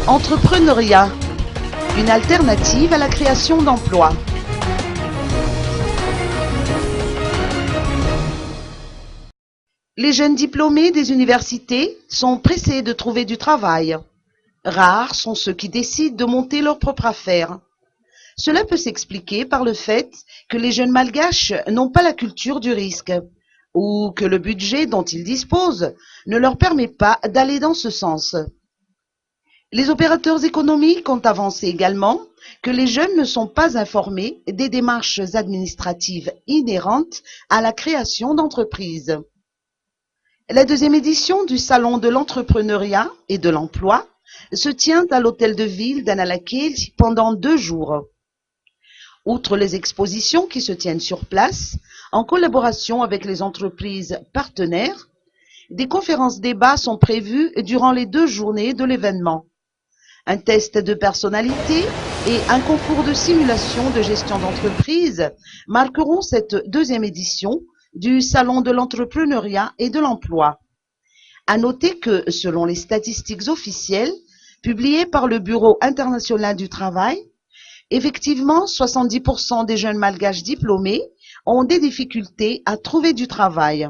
Entrepreneuriat, une alternative à la création d'emplois. Les jeunes diplômés des universités sont pressés de trouver du travail. Rares sont ceux qui décident de monter leur propre affaire. Cela peut s'expliquer par le fait que les jeunes malgaches n'ont pas la culture du risque, ou que le budget dont ils disposent ne leur permet pas d'aller dans ce sens. Les opérateurs économiques ont avancé également que les jeunes ne sont pas informés des démarches administratives inhérentes à la création d'entreprises. La deuxième édition du Salon de l'entrepreneuriat et de l'emploi se tient à l'hôtel de ville d'Analakil pendant 2 jours. Outre les expositions qui se tiennent sur place, en collaboration avec les entreprises partenaires, des conférences-débats sont prévues durant les 2 journées de l'événement. Un test de personnalité et un concours de simulation de gestion d'entreprise marqueront cette deuxième édition du Salon de l'entrepreneuriat et de l'emploi. À noter que, selon les statistiques officielles publiées par le Bureau international du travail, effectivement, 70% des jeunes malgaches diplômés ont des difficultés à trouver du travail.